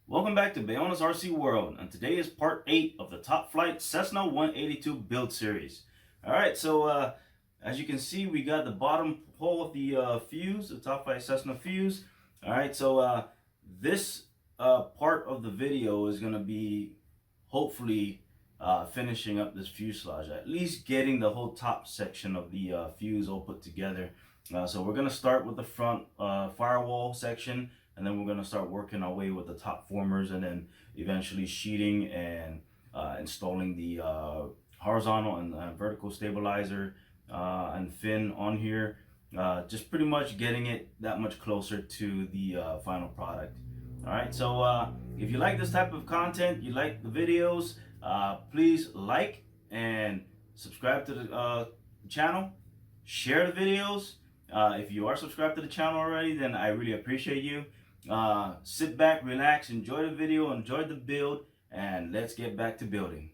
Welcome back to Bayona's RC World, and today is part 8 of the Top Flite Cessna 182 build series. Alright, so as you can see, we got the bottom hole of the fuse, the Top Flite Cessna fuse. Alright, so this part of the video is going to be hopefully finishing up this fuselage, at least getting the whole top section of the fuse all put together. So we're going to start with the front firewall section, and then we're going to start working our way with the top formers, and then eventually sheeting and installing the horizontal and vertical stabilizer and fin on here, just pretty much getting it that much closer to the final product. Alright, so if you like this type of content, you like the videos, please like and subscribe to the channel, share the videos. If you are subscribed to the channel already, then I really appreciate you. Sit back, relax, enjoy the video, enjoy the build, and let's get back to building.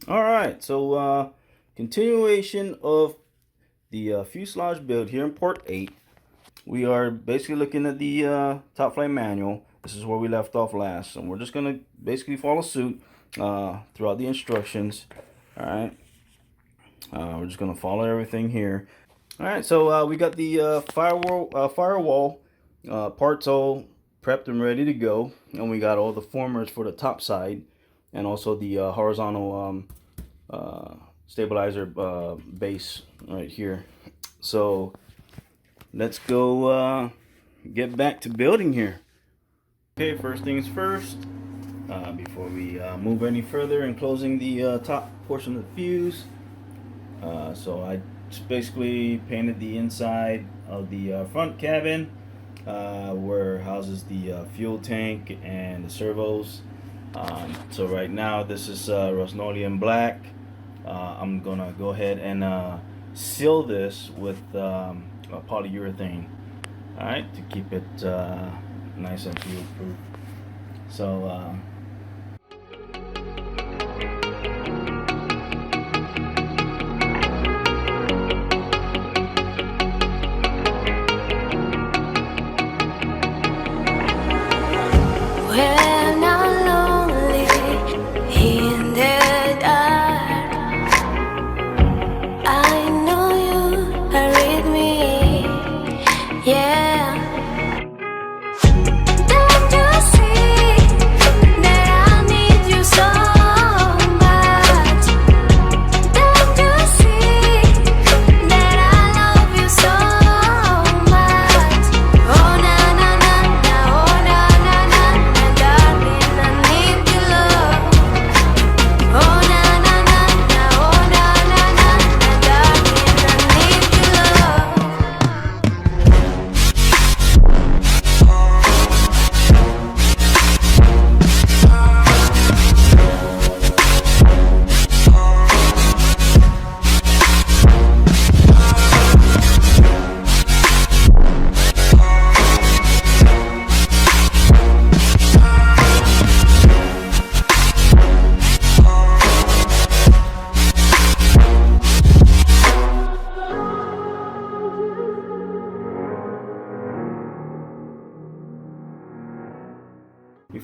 Alright, so continuation of the fuselage build here in part 8. We are basically looking at the Top Flite manual. This is where we left off last, and we're just going to basically follow suit throughout the instructions. Alright, we're just going to follow everything here. Alright, so we got the firewall parts all prepped and ready to go, and we got all the formers for the top side, and also the horizontal stabilizer base right here. So let's go get back to building here. Okay, first things first, before we move any further and closing the top portion of the fuse, so I just basically painted the inside of the front cabin where it houses the fuel tank and the servos. So right now this is Rust-Oleum black. I'm gonna go ahead and seal this with polyurethane, all right, to keep it nice and fuel proof. So when I'm lonely in the dark, I know you are with me, yeah. Don't you see that I need you so much? Don't you see that I love you so much? Oh na na na na, oh na na na na, darling, I need your love. Oh na na na na, oh na na na na, darling, I need your love.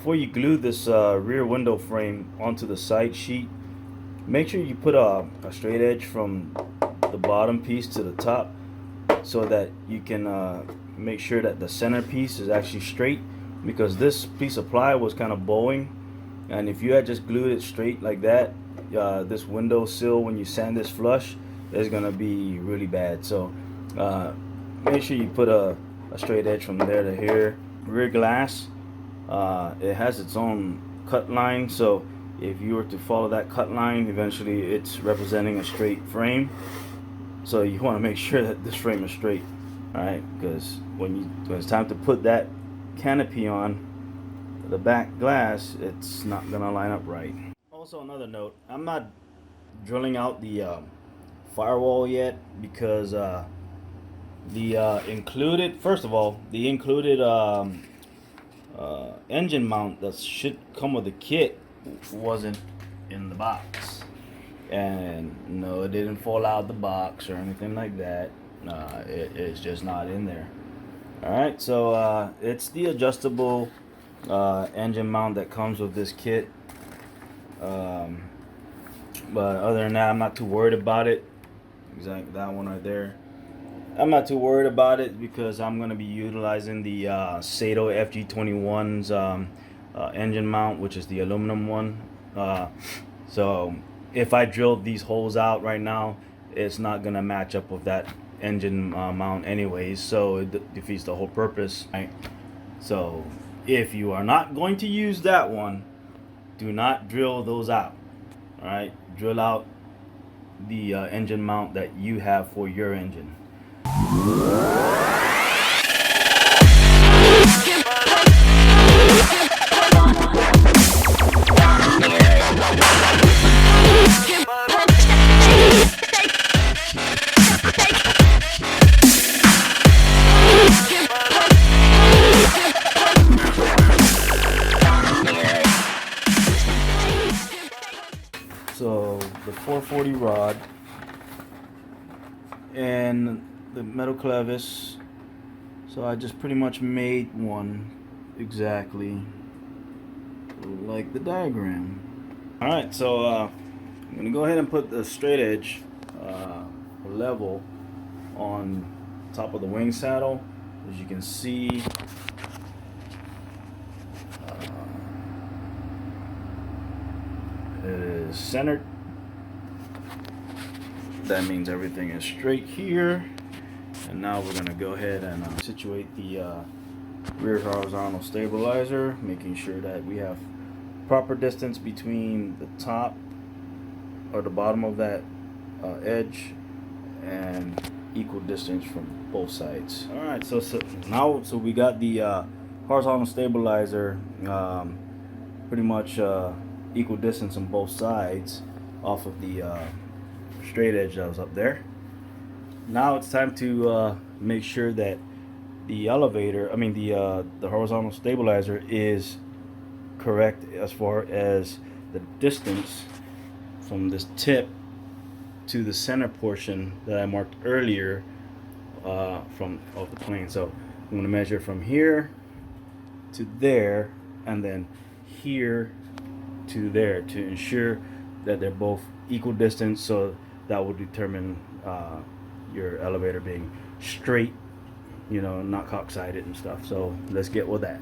before you glue this rear window frame onto the side sheet, make sure you put a straight edge from the bottom piece to the top, so that you can make sure that the center piece is actually straight, because this piece of ply was kind of bowing, and if you had just glued it straight like that, this window sill, when you sand this flush, is gonna be really bad. So make sure you put a straight edge from there to here. Rear glass, it has its own cut line, so if you were to follow that cut line, eventually it's representing a straight frame. So you want to make sure that this frame is straight, all right? Because when it's time to put that canopy on the back glass, it's not gonna line up right. Also, another note: I'm not drilling out the firewall yet, because the included, first of all, the included engine mount that should come with the kit wasn't in the box. And no, it didn't fall out the box or anything like that. It's just not in there. Alright, so it's the adjustable engine mount that comes with this kit. But other than that, I'm not too worried about it. Exactly, that one right there. I'm not too worried about it because I'm going to be utilizing the Sato FG21's engine mount, which is the aluminum one. So if I drilled these holes out right now, it's not going to match up with that engine mount anyways, so it defeats the whole purpose, right? So if you are not going to use that one, do not drill those out. All right, drill out the engine mount that you have for your engine. So the 440 rod and the metal clevis. So I just pretty much made one exactly like the diagram. Alright, so I'm gonna go ahead and put the straight edge level on top of the wing saddle. As you can see, it is centered. That means everything is straight here. And now we're gonna go ahead and situate the rear horizontal stabilizer, making sure that we have proper distance between the top or the bottom of that edge and equal distance from both sides. All right, so now we got the horizontal stabilizer pretty much equal distance on both sides off of the straight edge that was up there. Now it's time to make sure that the elevator, the horizontal stabilizer is correct as far as the distance from this tip to the center portion that I marked earlier of the plane. So I'm going to measure from here to there and then here to there to ensure that they're both equal distance, so that will determine your elevator being straight, you know, not cocksided and stuff. So let's get with that.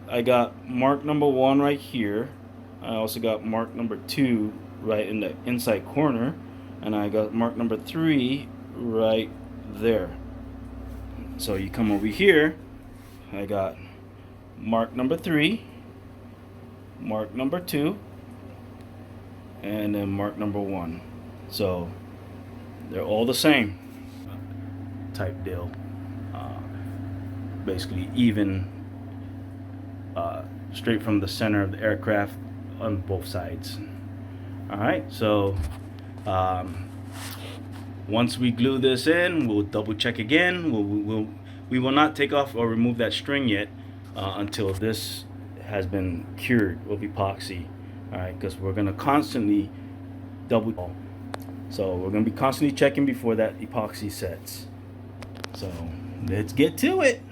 I got mark number 1 right here. I also got mark number 2 right in the inside corner, and I got mark number 3 right there. So you come over here, I got mark number 3, mark number 2, and then mark number 1. So they're all the same type deal. Basically even straight from the center of the aircraft on both sides. Alright, so once we glue this in, we'll double check again. We will not take off or remove that string yet until this has been cured with epoxy. Alright, because we're going to constantly double. So we're gonna be constantly checking before that epoxy sets. So let's get to it.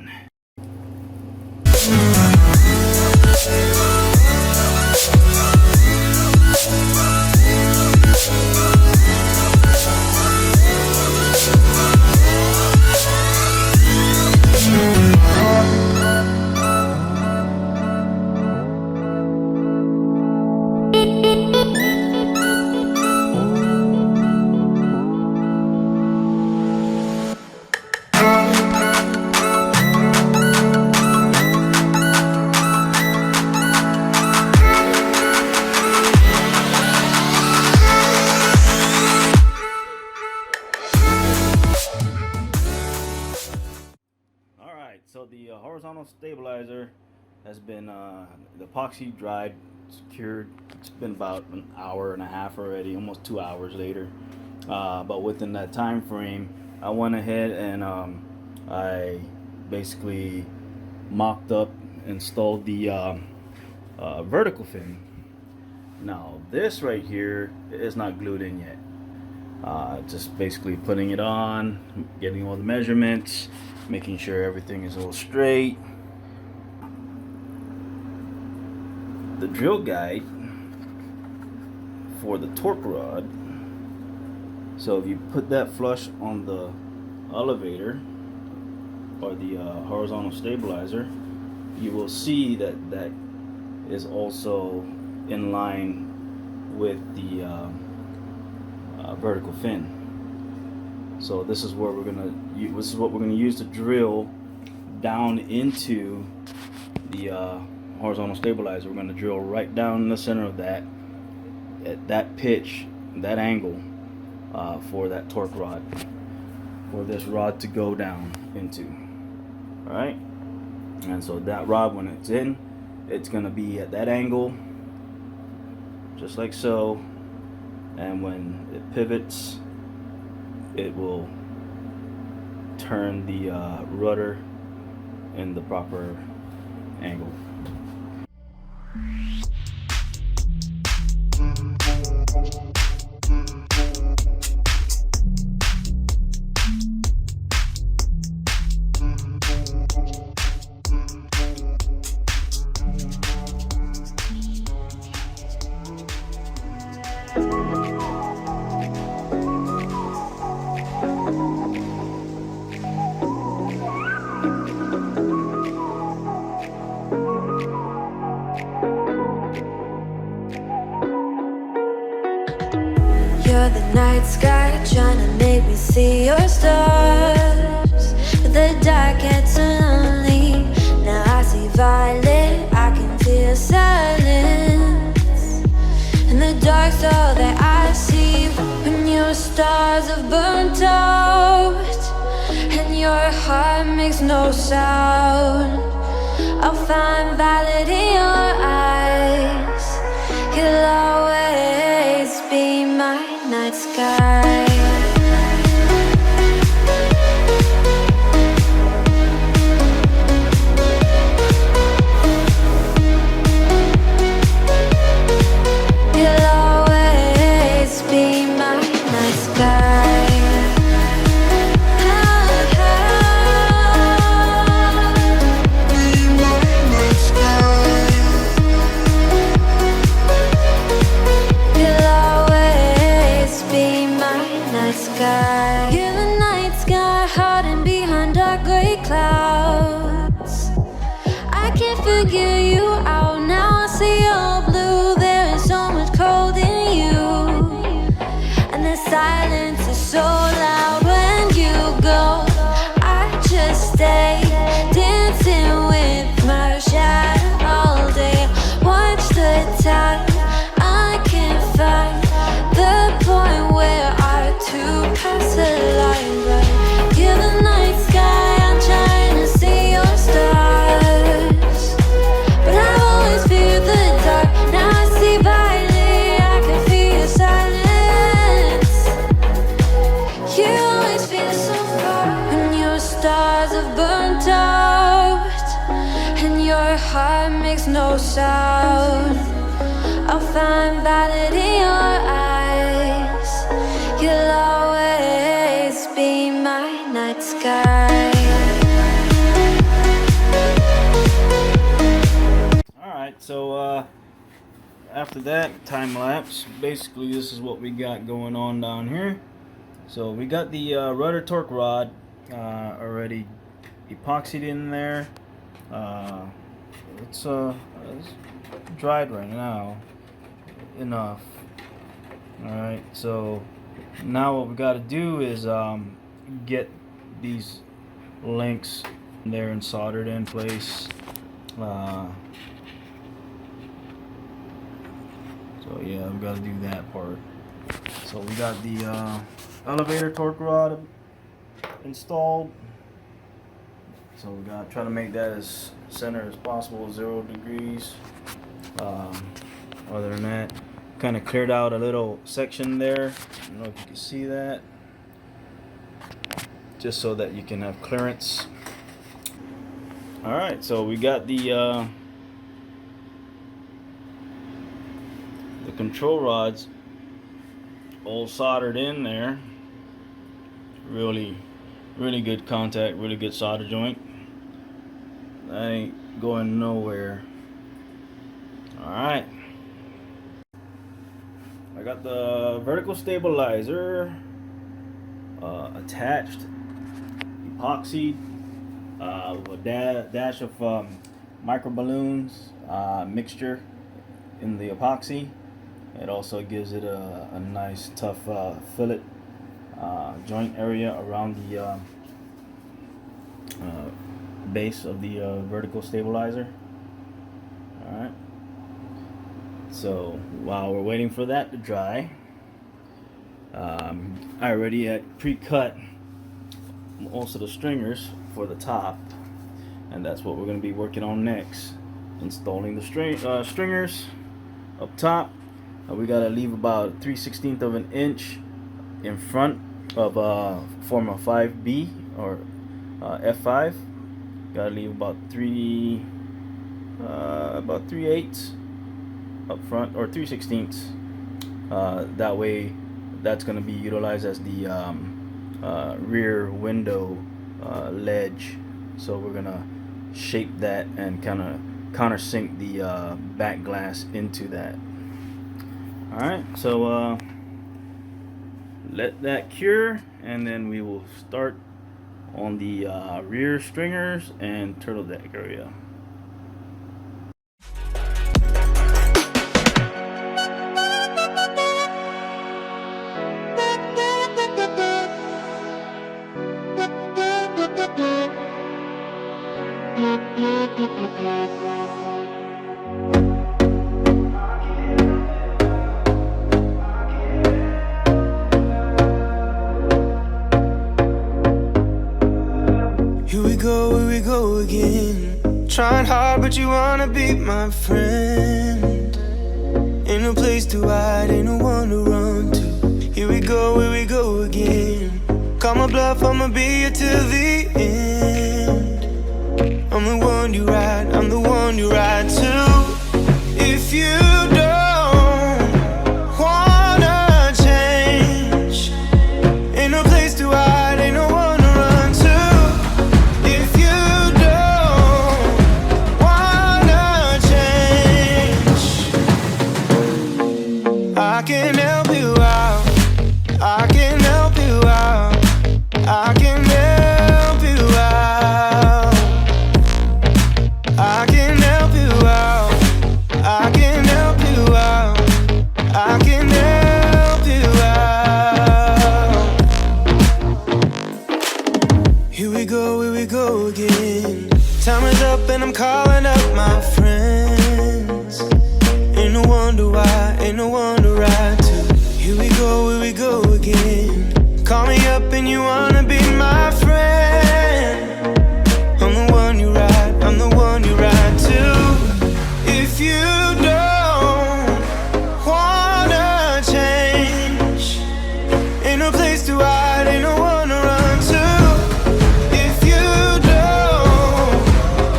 So the horizontal stabilizer has been the epoxy dried, secured. It's been about an hour and a half already, almost 2 hours later. But within that time frame, I went ahead and I basically mocked up, installed the vertical fin. Now this right here is not glued in yet. Just basically putting it on, getting all the measurements, making sure everything is all straight. The drill guide for the torque rod. So if you put that flush on the elevator or the horizontal stabilizer, you will see that that is also in line with the vertical fin. So this is where we're gonna. This is what we're gonna use to drill down into the horizontal stabilizer. We're gonna drill right down in the center of that, at that pitch, that angle, for that torque rod, for this rod to go down into. All right, and so that rod, when it's in, it's gonna be at that angle, just like so. And when it pivots, it will turn the rudder in the proper angle. You're the night sky trying to make me see your stars, but the dark gets so lonely. Now I see violet, I can feel silence. In the dark's all that I see. When your stars have burnt out and your heart makes no sound, I'll find violet in your eyes. You'll always be my night sky. You'll always be my night sky. You're the night sky hiding behind dark gray clouds. I can't figure you out now. I see all blue. There is so much cold in you, and the silence is so loud when you go. I just stay dancing with my shadow all day. Watch the tide. I can't find the point where to pass the line, but you're the night sky. I'm trying to see your stars, but I've always feared the dark. Now I see violet, I can feel your silence. You always feel so far when your stars have burnt out and your heart makes no sound. I'll find violet in your eyes. You'll night sky. Alright, so after that time lapse, basically this is what we got going on down here. So we got the rudder torque rod already epoxied in there. It's dried right now enough. Alright, so now what we got to do is get these links there and soldered in place. So yeah, we got to do that part. So we got the elevator torque rod installed. So we got to try to make that as center as possible, 0 degrees. Other than that, kind of cleared out a little section there. I don't know if you can see that. Just so that you can have clearance. Alright, so we got the control rods all soldered in there. Really good contact, really good solder joint. That ain't going nowhere. Alright, I got the vertical stabilizer attached, epoxied with a dash of micro balloons mixture in the epoxy. It also gives it a nice tough fillet joint area around the base of the vertical stabilizer. Alright, so while we're waiting for that to dry, I already had pre-cut most of the stringers for the top, and that's what we're going to be working on next. Installing the stringers up top. We got to leave about 3/16 of an inch in front of form a 5B or F5. Got to leave about 3/8 up front, or 3/16. That way, that's going to be utilized as the rear window ledge. So we're gonna shape that and kind of countersink the back glass into that. Alright, so let that cure, and then we will start on the rear stringers and turtle deck area. Here we go again. Trying hard, but you wanna be my friend. Ain't no place to hide, ain't no one to run to. Here we go again. Call my bluff, I'ma be here till the end. I'm the one you ride, I'm the one you ride to. If you don't wanna change, ain't no place to hide, ain't no one to run to. If you don't wanna change, I can help you out, I can help you out, I can help you out, I can help you out, I can help you out, I can help you out. Here we go again. Time is up and I'm calling up my friends. Ain't no wonder why, ain't no one to ride to. Here we go again. Call me up and you wanna be my friend. I'm the one you ride, I'm the one you ride to. If you don't wanna change, ain't no place to hide, ain't no one to run to. If you don't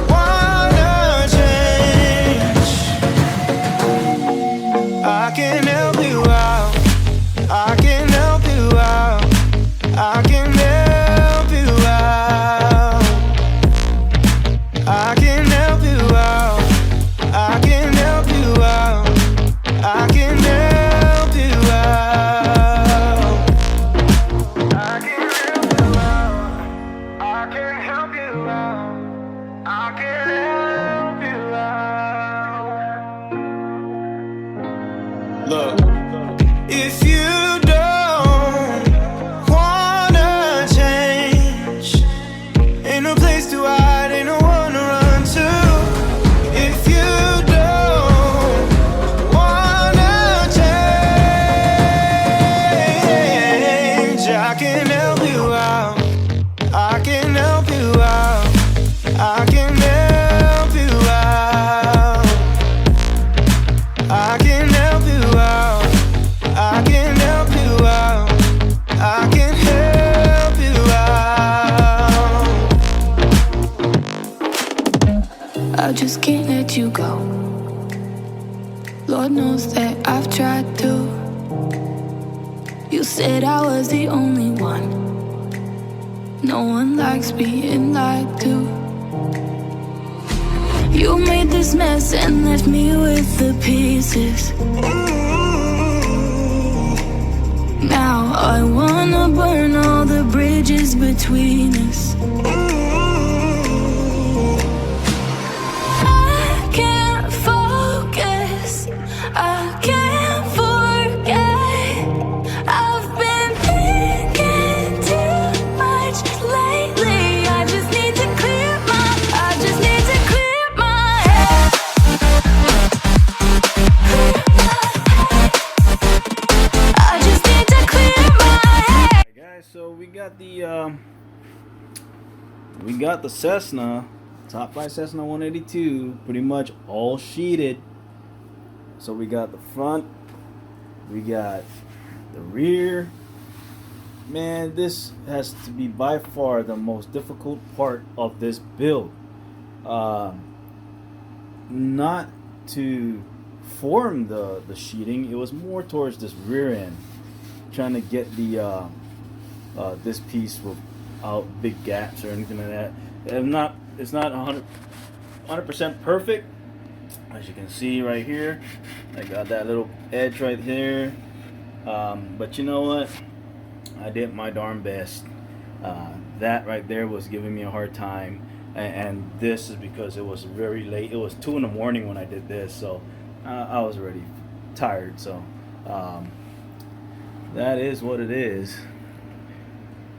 wanna change, I can help you out, I can help you out, I can help I just can't let you go. Lord knows that I've tried to. You said I was the only one. No one likes being lied to. You made this mess and left me with the pieces. Now I wanna burn all the bridges between us. I can't focus, I can't forget. I've been thinking too much lately. I just need to clear my head. I just need to clear my head. Alright, guys, so we got the Cessna, Top Flite Cessna 182, pretty much all sheeted. So we got the front, we got the rear. Man, this has to be by far the most difficult part of this build. Not to form the sheeting, it was more towards this rear end, trying to get the this piece without big gaps or anything like that. It's not 100% perfect. As you can see right here, I got that little edge right here. But you know what? I did my darn best. That right there was giving me a hard time, and this is because it was very late. It was 2 in the morning when I did this, so I was already tired. So that is what it is.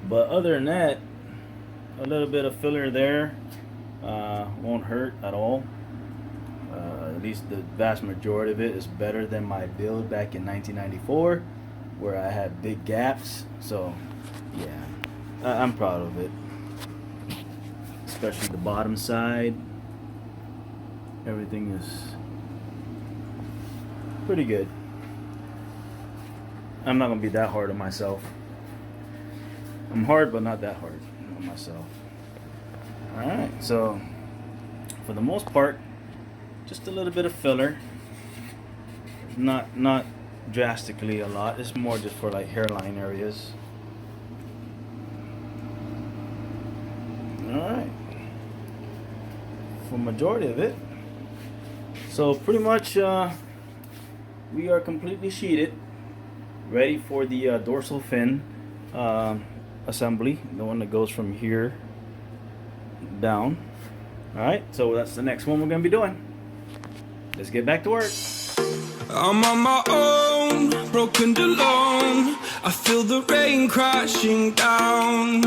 But other than that, a little bit of filler there won't hurt at all. At least the vast majority of it is better than my build back in 1994, where I had big gaps. So yeah, I'm proud of it, especially the bottom side. Everything is pretty good. I'm not gonna be that hard on myself. I'm hard, but not that hard on myself. Alright, so for the most part, just a little bit of filler. Not drastically a lot. It's more just for like hairline areas. Alright. For majority of it. So pretty much we are completely sheeted, ready for the dorsal fin assembly, the one that goes from here down. Alright, so that's the next one we're gonna be doing. Let's get back to work. I'm on my own, broken alone. I feel the rain crashing down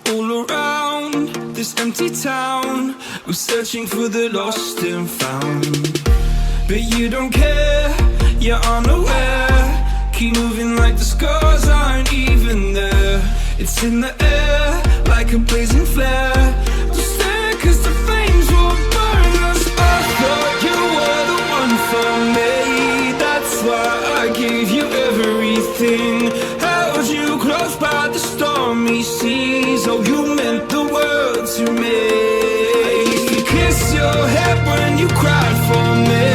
all around this empty town. I'm searching for the lost and found, but you don't care, you're unaware. Keep moving like the scars aren't even there. It's in the air like a blazing flare. Don't stare, cause the flames will burn us. I thought you were the one for me. That's why I gave you everything. Held you close by the stormy seas. Oh, you meant the world to me. I used to kiss your head when you cried for me.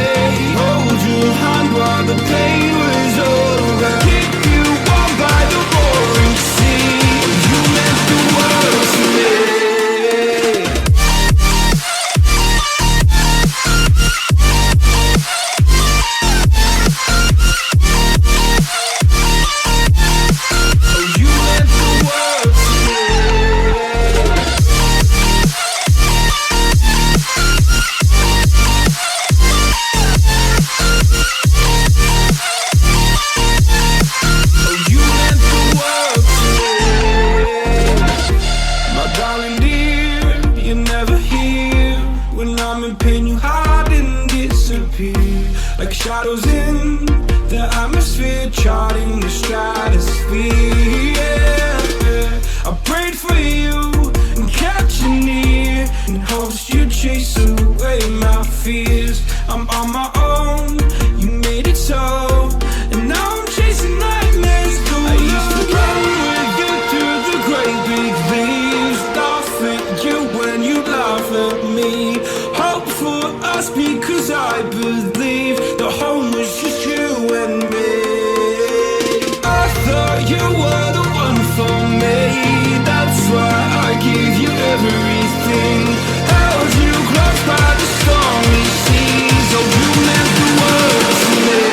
Hold your hand while the pain was over. Keep you warm by the roaring sea. You meant the world to me. Like shadows in the atmosphere, charting the stratosphere. Yeah. I prayed for you and kept you near in hopes you'd chase away my fears. I'm on my own, you made it so, and now I'm chasing nightmares through. I used to run with you through the great big leaves, laugh at you when you laugh at me. Hope for lost because I believe the home was just you and me. I thought you were the one for me, that's why I gave you everything. Held you close by the stormy seas, oh you meant the world to me.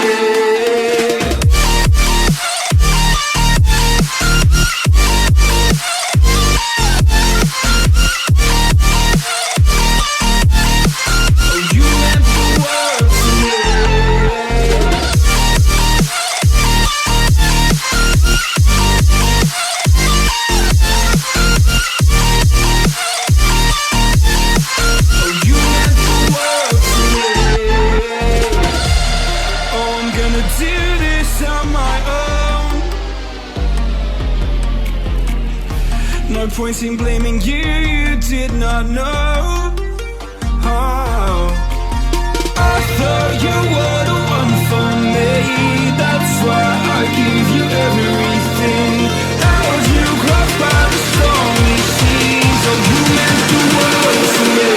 No point in blaming you, you did not know. Oh, I thought you were the one for me, that's why I gave you everything. Held you close by the stormy seas, oh you meant the world to me.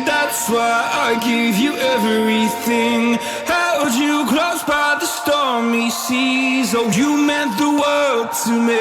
That's why I gave you everything. Held you close by the stormy seas, oh you meant the world to me.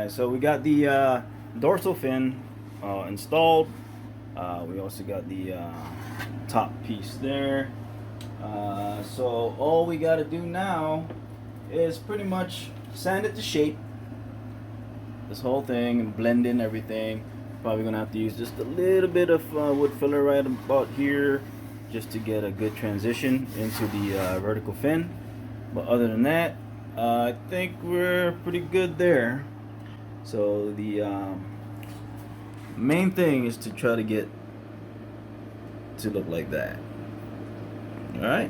So we got the dorsal fin installed. We also got the top piece there. So all we got to do now is pretty much sand it to shape, this whole thing, and blend in everything. Probably gonna have to use just a little bit of wood filler right about here, just to get a good transition into the vertical fin. But other than that, I think we're pretty good there. So the main thing is to try to get to look like that. All right.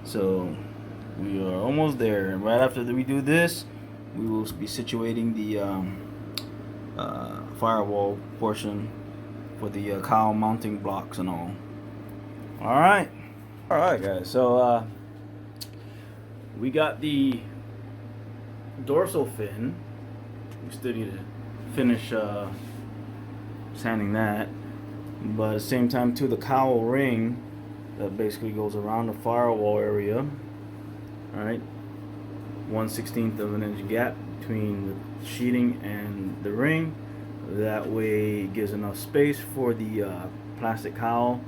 So We are almost there, and right after we do this, we will be situating the firewall portion for the cowl mounting blocks and all. Alright, guys, so we got the dorsal fin. We still need to finish sanding that, but at the same time too, the cowl ring that basically goes around the firewall area. Alright, 1/16 of an inch gap between the sheeting and the ring. That way it gives enough space for the plastic cowl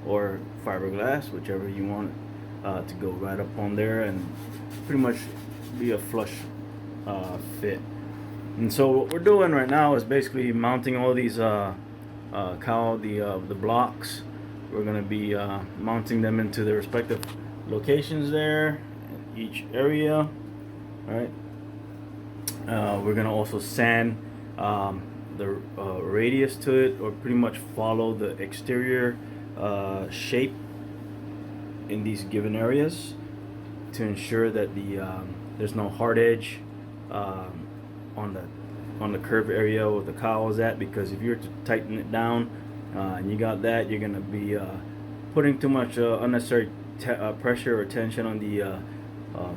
or fiberglass, whichever you want to go right up on there and pretty much be a flush fit. And so what we're doing right now is basically mounting all these cowl, the blocks. We're going to be mounting them into their respective locations there in each area. All right. We're going to also sand the radius to it, or pretty much follow the exterior shape in these given areas to ensure that there's no hard edge on the curve area where the cowl is at, because if you're to tighten it down and you got that, you're gonna be putting too much unnecessary pressure or tension on the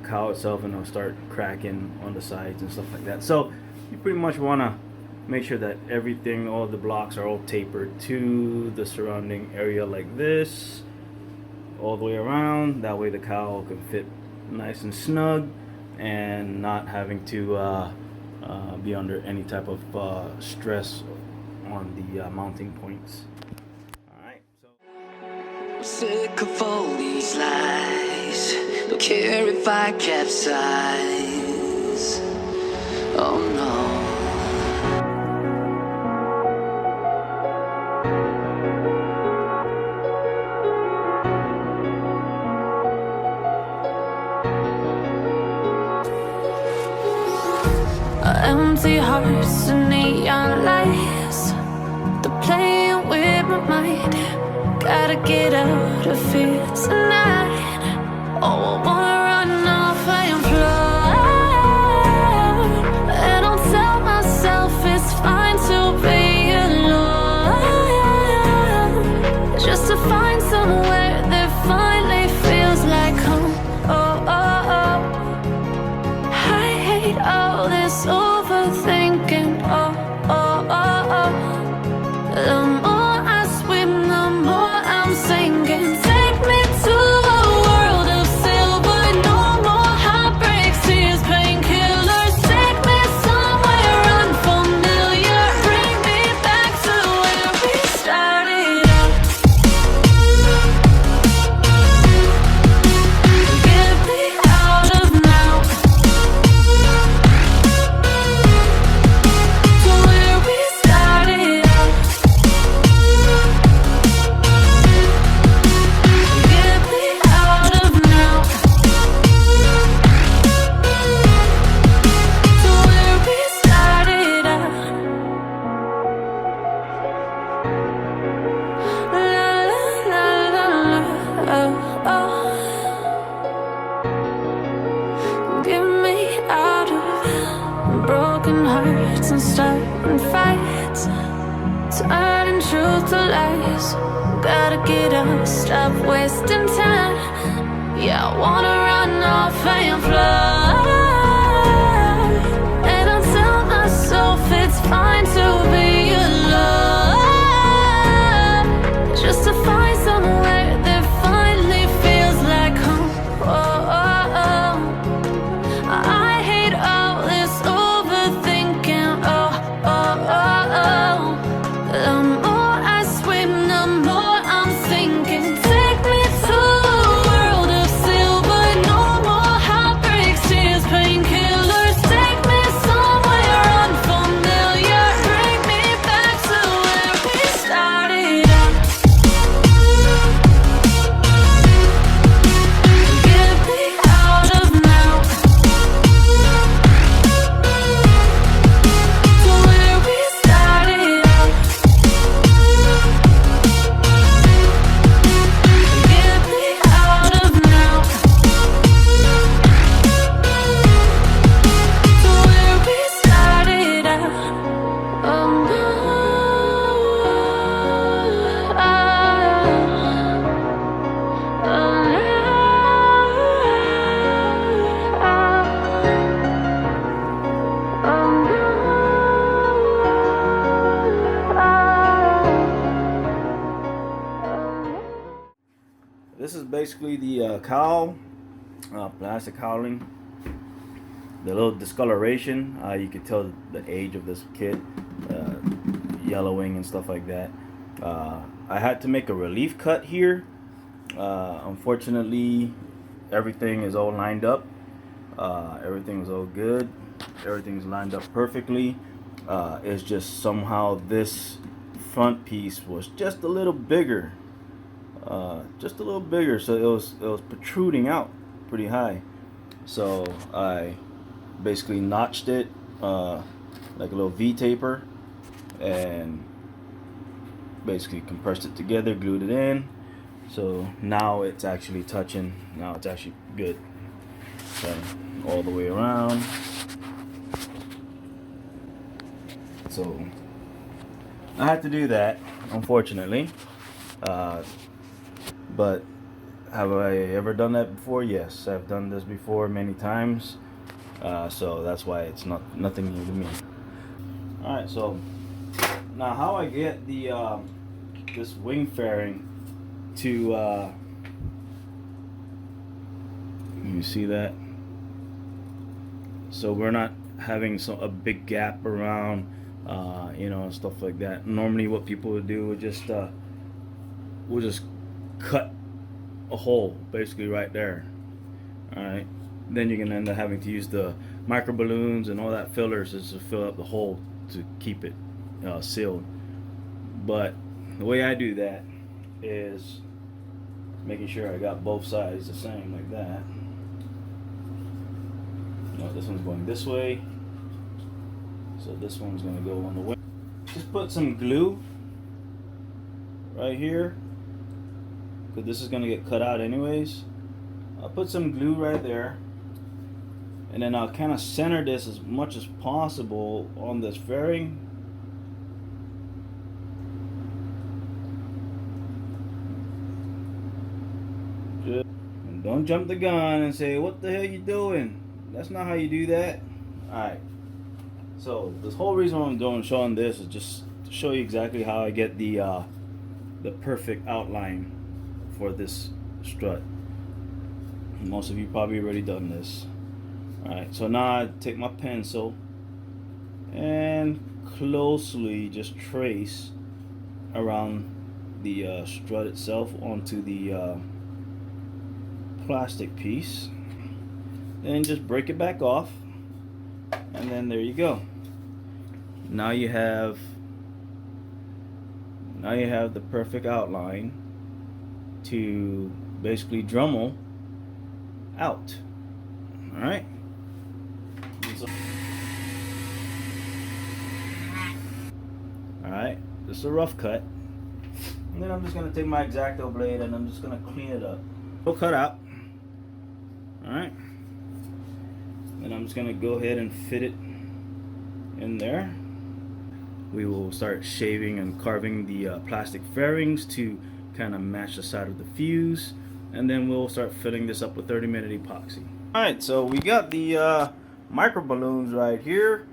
cowl itself, and it'll start cracking on the sides and stuff like that. So you pretty much want to make sure that everything, all the blocks are all tapered to the surrounding area like this, all the way around. That way the cowl can fit nice and snug and not having to be under any type of stress on the mounting points. Alright, so I'm sick of all these lies. Don't care if I capsize. Oh no. Empty hearts and neon lights, they're playing with my mind. Gotta get out of here tonight. Oh, I wanna run off and fly, and I'll tell myself it's fine to be alone, just to find somewhere that finally feels like home. Oh, oh, oh. I hate all this overthinking. Oh, oh, oh, oh. The more I swim, the more I'm sinking. Take me to a world of silver. No more heartbreaks, tears, painkillers. Take me somewhere unfamiliar. Bring me back to where we started out. Get me out of now, to where we started out. Get me out of now, to where we started out. La la la la la, oh, oh. Get me out of broken hearts and starting fights, turning truth to lies. Gotta get up, stop wasting time. Yeah, I wanna run off and fly, and I'll tell myself it's fine to be alone, just to find somewhere that finally feels like home. Oh, oh, oh. I hate all this overthinking. Oh, oh, oh, oh. The more I swim, the more I'm sinking. Take me to a world of silver. No more heartbreaks, This is basically the cowl, plastic cowling. The little discoloration, you can tell the age of this kit, yellowing and stuff like that. I had to make a relief cut here. Unfortunately, everything is all lined up. Everything is all good. Everything's lined up perfectly. It's just somehow this front piece was just a little bigger. So it was protruding out pretty high. So I basically notched it like a little V taper, and basically compressed it together, glued it in. So now it's actually touching. Now it's actually good. So all the way around. So I had to do that, unfortunately. But have I ever done that before? Yes, I've done this before many times. So that's why it's nothing new to me. All right, so now how I get the this wing fairing to you see that? So we're not having a big gap around, you know, and stuff like that. Normally, what people would do would just we'll just cut a hole basically right there. All right, then you're gonna end up having to use the micro balloons and all that fillers to fill up the hole to keep it sealed. But the way I do that is making sure I got both sides the same, like that. No, this one's going this way, so this one's gonna go on the way. Just put some glue right here, because this is gonna get cut out anyways. I'll put some glue right there, and then I'll kind of center this as much as possible on this fairing. And don't jump the gun and say, what the hell you doing? That's not how you do that. Alright, so this whole reason why I'm showing this is just to show you exactly how I get the perfect outline for this strut. Most of you probably already done this. Alright, so now I take my pencil and closely just trace around the strut itself onto the plastic piece. Then just break it back off, and then there you go. Now you have the perfect outline to basically Dremel out. All right. All right. This is a rough cut, and then I'm just gonna take my X-Acto blade and I'm just gonna clean it up. We'll cut out. All right. Then I'm just gonna go ahead and fit it in there. We will start shaving and carving the plastic fairings to kind of match the side of the fuse, and then we'll start filling this up with 30-minute epoxy. Alright, so we got the micro balloons right here.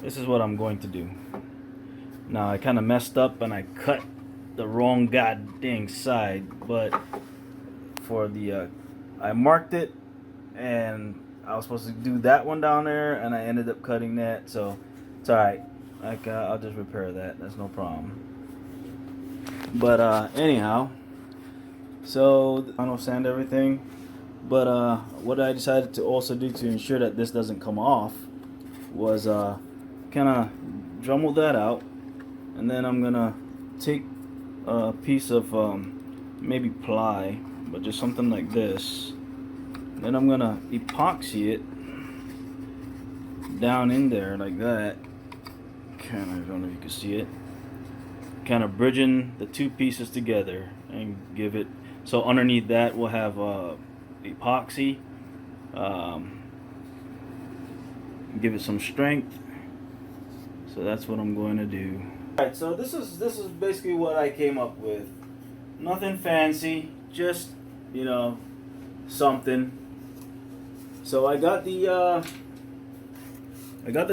This is what I'm going to do. Now I kind of messed up and I cut the wrong goddamn side, but for the I marked it and I was supposed to do that one down there, and I ended up cutting that, so it's alright. I'll just repair that. That's no problem. But anyhow, so I don't sand everything, but what I decided to also do to ensure that this doesn't come off was kind of Dremel that out, and then I'm gonna take a piece of maybe ply, but just something like this. Then I'm gonna epoxy it down in there like that. Kind of, I don't know if you can see it. Kind of bridging the two pieces together and give it. So underneath that we'll have epoxy. Give it some strength. So that's what I'm going to do. Alright, so this is basically what I came up with. Nothing fancy, just, you know, something. So I got the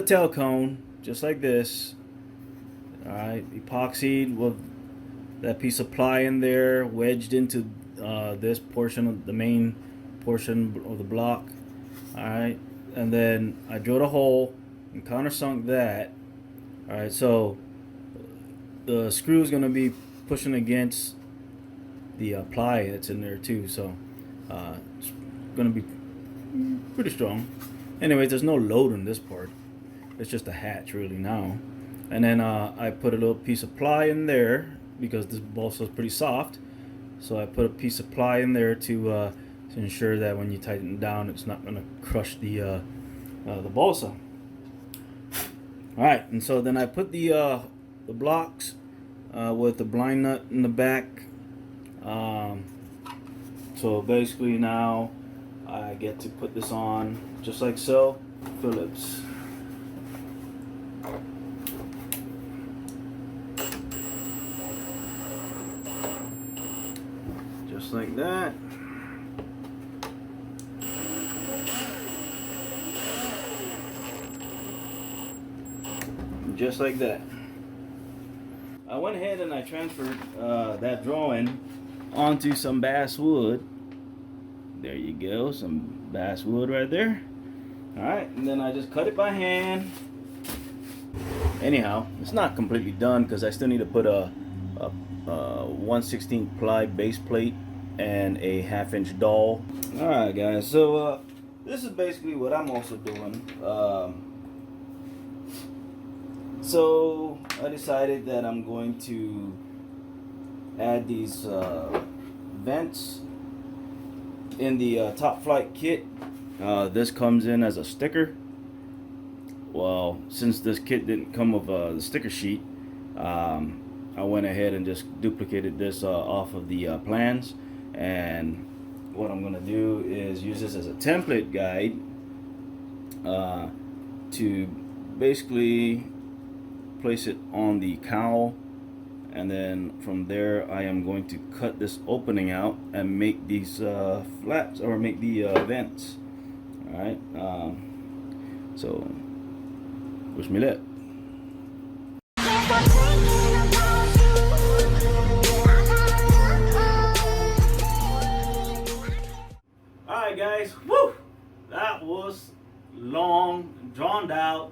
tail cone just like this. Alright, epoxied with that piece of ply in there, wedged into this portion of the main portion of the block. Alright, and then I drilled a hole and countersunk that. Alright, so the screw is going to be pushing against the ply that's in there too, so it's going to be pretty strong. Anyways, there's no load in this part. It's just a hatch really now. And then I put a little piece of ply in there because this balsa is pretty soft. So I put a piece of ply in there to ensure that when you tighten it down, it's not going to crush the balsa. All right, and so then I put the blocks with the blind nut in the back. So basically now I get to put this on just like so. Phillips. Just like that. Just like that. I went ahead and I transferred that drawing onto some basswood. There you go, some basswood right there. Alright, and then I just cut it by hand. Anyhow, it's not completely done because I still need to put a 1/16 ply base plate and a 1/2 inch dowel. Alright guys, so this is basically what I'm also doing. So I decided that I'm going to add these vents in the Top Flite kit. This comes in as a sticker. Well, since this kit didn't come with the sticker sheet, I went ahead and just duplicated this off of the plans. And what I'm going to do is use this as a template guide to basically place it on the cowl, and then from there I am going to cut this opening out and make these flaps, or make the vents. Alright, so wish me luck. Alright guys, woo! That was long, drawn out.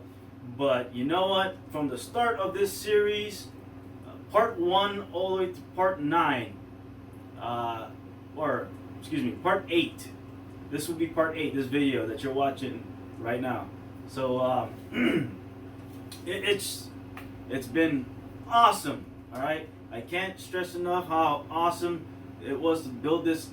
But you know what? From the start of this series, part 1 all the way to part 9, or excuse me, part 8. This will be part 8. This video that you're watching right now. So it's been awesome. All right, I can't stress enough how awesome it was to build this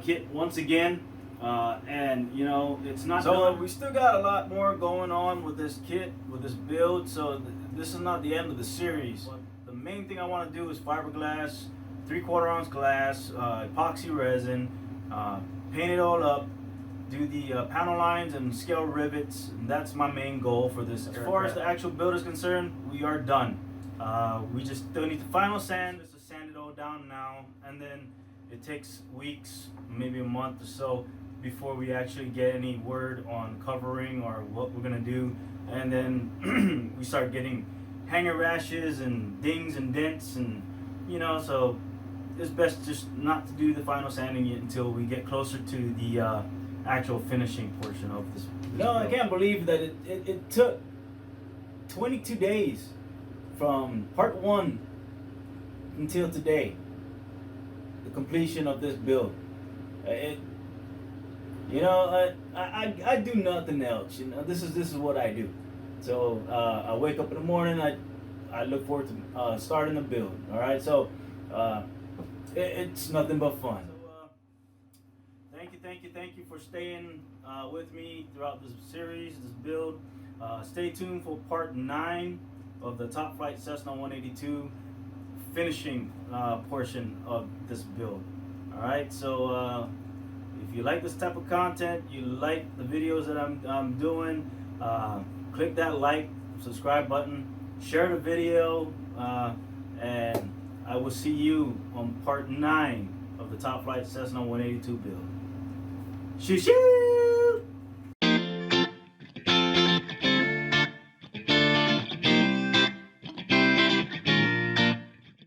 kit once again. And you know, it's not done. We still got a lot more going on with this kit, with this build, so this is not the end of the series. But the main thing I want to do is fiberglass, 3/4 ounce glass, epoxy resin, paint it all up, do the panel lines and scale rivets, and that's my main goal for this. As far as the actual build is concerned, we are done. We just still need the final sand. Just to sand it all down now, and then it takes weeks, maybe a month or so, before we actually get any word on covering or what we're gonna do. And then we start getting hanger rashes and dings and dents, and you know, so it's best just not to do the final sanding yet until we get closer to the actual finishing portion of this. No, I can't believe that it took 22 days from part 1 until today, the completion of this build. You know, I do nothing else. You know, this is what I do. So I wake up in the morning. I look forward to starting the build. All right, so it's nothing but fun. So thank you for staying with me throughout this series, this build. Stay tuned for part 9 of the Top Flite Cessna 182 finishing portion of this build. All right, so if you like this type of content, you like the videos that I'm doing, click that like, subscribe button, share the video, and I will see you on part 9 of the Top Flight Cessna 182 build. Shoo shoo!